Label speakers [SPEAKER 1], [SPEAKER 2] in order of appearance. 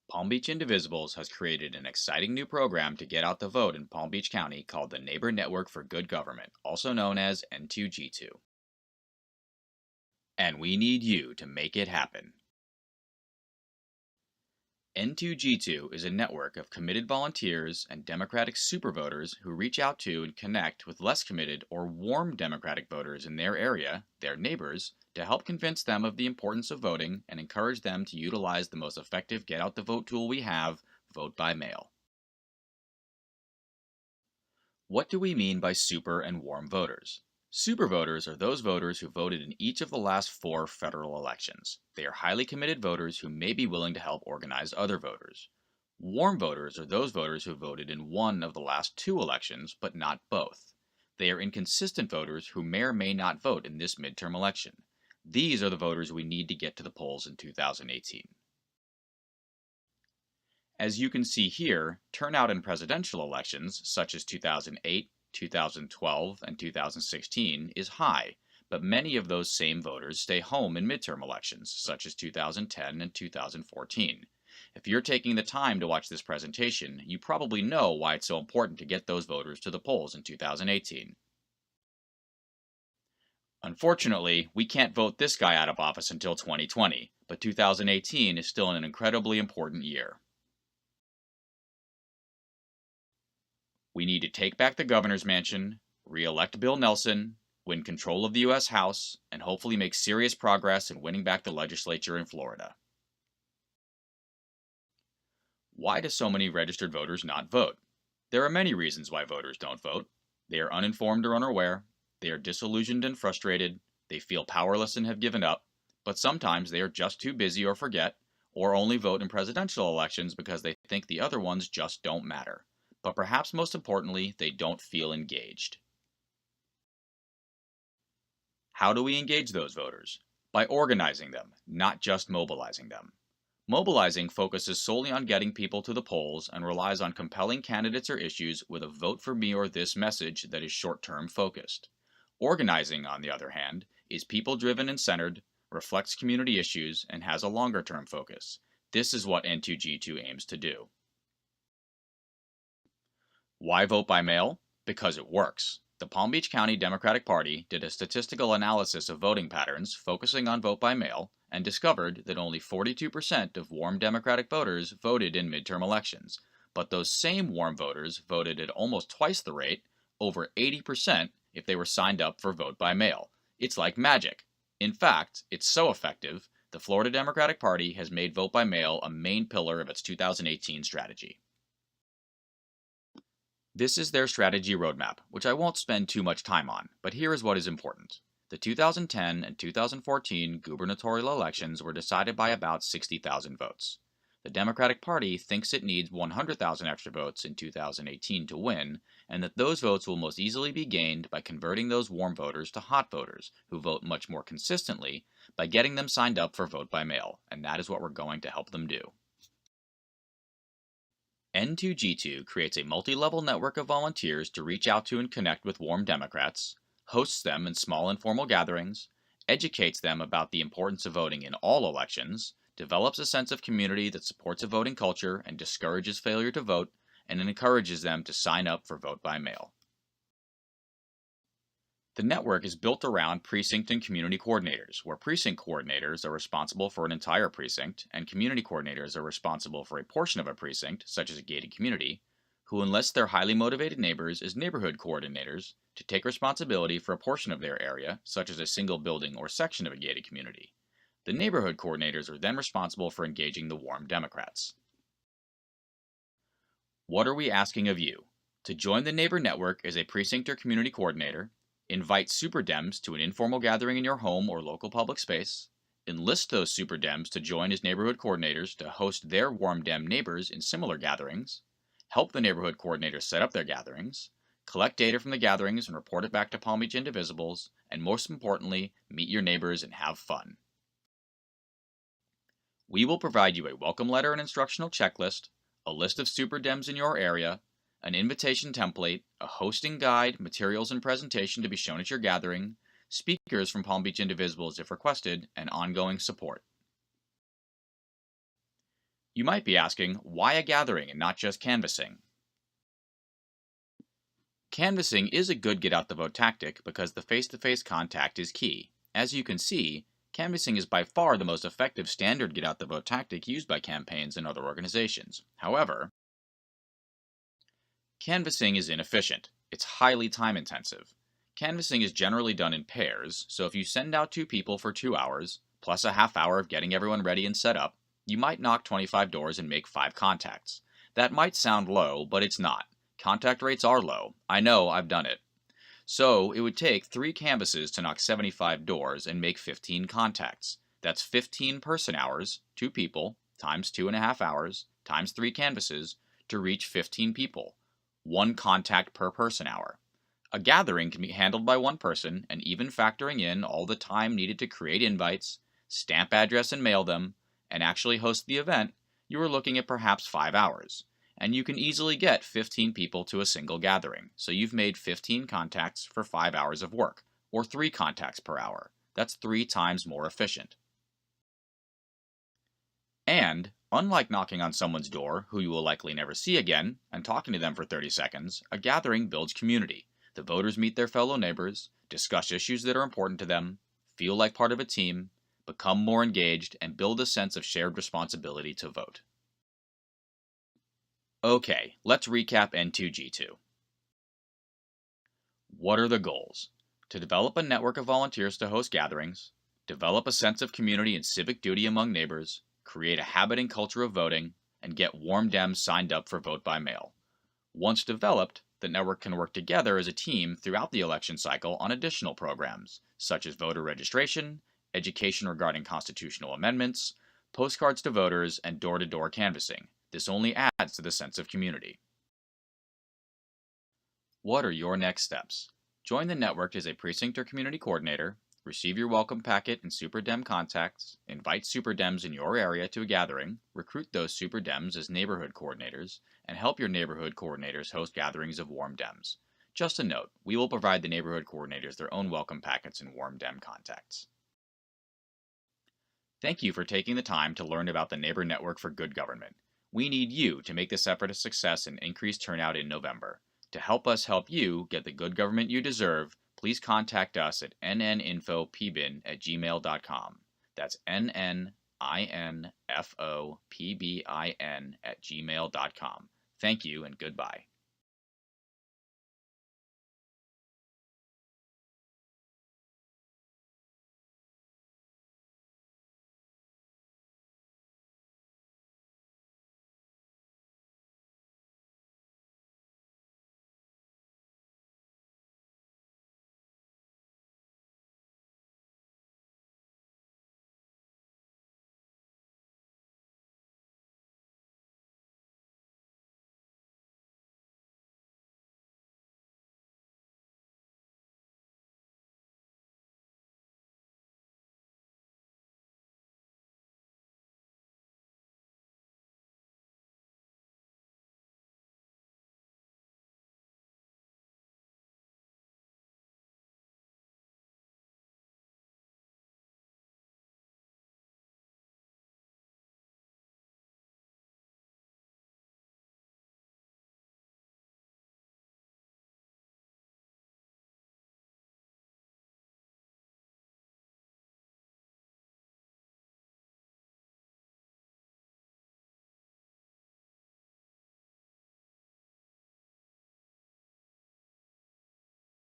[SPEAKER 1] Palm Beach Indivisibles has created an exciting new program to get out the vote in Palm Beach County called the Neighbor Network for Good Government, also known as N2G2. And we need you to make it happen. N2G2 is a network of committed volunteers and Democratic supervoters who reach out to and connect with less committed or warm Democratic voters in their area, their neighbors, to help convince them of the importance of voting and encourage them to utilize the most effective get out the vote tool we have, vote by mail. What do we mean by super and warm voters? Super voters are those voters who voted in each of the last 4 federal elections. They are highly committed voters who may be willing to help organize other voters. Warm voters are those voters who voted in one of the last 2 elections, but not both. They are inconsistent voters who may or may not vote in this midterm election. These are the voters we need to get to the polls in 2018. As you can see here, turnout in presidential elections, such as 2008, 2012, and 2016, is high, but many of those same voters stay home in midterm elections, such as 2010 and 2014. If you're taking the time to watch this presentation, you probably know why it's so important to get those voters to the polls in 2018. Unfortunately, we can't vote this guy out of office until 2020, but 2018 is still an incredibly important year. We need to take back the governor's mansion, re-elect Bill Nelson, win control of the U.S. House, and hopefully make serious progress in winning back the legislature in Florida. Why do so many registered voters not vote? There are many reasons why voters don't vote. They are uninformed or unaware, they are disillusioned and frustrated, they feel powerless and have given up, but sometimes they are just too busy or forget, or only vote in presidential elections because they think the other ones just don't matter. But perhaps most importantly, they don't feel engaged. How do we engage those voters? By organizing them, not just mobilizing them. Mobilizing focuses solely on getting people to the polls and relies on compelling candidates or issues with a vote for me or this message that is short-term focused. Organizing, on the other hand, is people-driven and centered, reflects community issues, and has a longer-term focus. This is what N2G2 aims to do. Why vote by mail? Because it works. The Palm Beach County Democratic Party did a statistical analysis of voting patterns focusing on vote by mail and discovered that only 42% of warm Democratic voters voted in midterm elections, but those same warm voters voted at almost twice the rate, over 80%, if they were signed up for vote by mail. It's like magic. In fact, it's so effective, the Florida Democratic Party has made vote by mail a main pillar of its 2018 strategy. This is their strategy roadmap, which I won't spend too much time on, but here is what is important. The 2010 and 2014 gubernatorial elections were decided by about 60,000 votes. The Democratic Party thinks it needs 100,000 extra votes in 2018 to win, and that those votes will most easily be gained by converting those warm voters to hot voters, who vote much more consistently, by getting them signed up for vote by mail, and that is what we're going to help them do. N2G2 creates a multi-level network of volunteers to reach out to and connect with warm Democrats, hosts them in small informal gatherings, educates them about the importance of voting in all elections, develops a sense of community that supports a voting culture and discourages failure to vote, and encourages them to sign up for vote by mail. The network is built around precinct and community coordinators, where precinct coordinators are responsible for an entire precinct, and community coordinators are responsible for a portion of a precinct, such as a gated community, who enlist their highly motivated neighbors as neighborhood coordinators to take responsibility for a portion of their area, such as a single building or section of a gated community. The neighborhood coordinators are then responsible for engaging the warm Democrats. What are we asking of you? To join the Neighbor Network as a precinct or community coordinator, invite Super Dems to an informal gathering in your home or local public space, enlist those Super Dems to join as neighborhood coordinators to host their warm Dem neighbors in similar gatherings, help the neighborhood coordinators set up their gatherings, collect data from the gatherings and report it back to Palm Beach Indivisibles, and most importantly, meet your neighbors and have fun. We will provide you a welcome letter and instructional checklist, a list of Super Dems in your area, an invitation template, a hosting guide, materials and presentation to be shown at your gathering, speakers from Palm Beach Indivisibles if requested, and ongoing support. You might be asking, why a gathering and not just canvassing? Canvassing is a good get out the vote tactic because the face-to-face contact is key. As you can see, canvassing is by far the most effective standard get out the vote tactic used by campaigns and other organizations. However, canvassing is inefficient. It's highly time intensive. Canvassing is generally done in pairs, so if you send out 2 people for 2 hours, plus a half hour of getting everyone ready and set up, you might knock 25 doors and make 5 contacts. That might sound low, but it's not. Contact rates are low. I know, I've done it. So it would take 3 canvasses to knock 75 doors and make 15 contacts. That's 15 person hours, 2 people, times 2.5 hours, times 3 canvases, to reach 15 people. 1 contact per person hour. A gathering can be handled by 1 person, and even factoring in all the time needed to create invites, stamp address and mail them, and actually host the event, you are looking at perhaps 5 hours. And you can easily get 15 people to a single gathering, so you've made 15 contacts for 5 hours of work, or 3 contacts per hour. That's 3 times more efficient. And, unlike knocking on someone's door, who you will likely never see again, and talking to them for 30 seconds, a gathering builds community. The voters meet their fellow neighbors, discuss issues that are important to them, feel like part of a team, become more engaged, and build a sense of shared responsibility to vote. Okay, let's recap N2G2. What are the goals? To develop a network of volunteers to host gatherings, develop a sense of community and civic duty among neighbors, create a habit and culture of voting, and get warm Dems signed up for vote by mail. Once developed, the network can work together as a team throughout the election cycle on additional programs, such as voter registration, education regarding constitutional amendments, postcards to voters, and door-to-door canvassing. This only adds to the sense of community. What are your next steps? Join the network as a precinct or community coordinator, receive your welcome packet and Super Dem contacts, invite Super Dems in your area to a gathering, recruit those Super Dems as neighborhood coordinators, and help your neighborhood coordinators host gatherings of warm Dems. Just a note, we will provide the neighborhood coordinators their own welcome packets and warm Dem contacts. Thank you for taking the time to learn about the Neighbor Network for Good Government. We need you to make this effort a success and increase turnout in November. To help us help you get the good government you deserve, please contact us at nninfopbin@gmail.com. That's nninfopbin@gmail.com. Thank you and goodbye.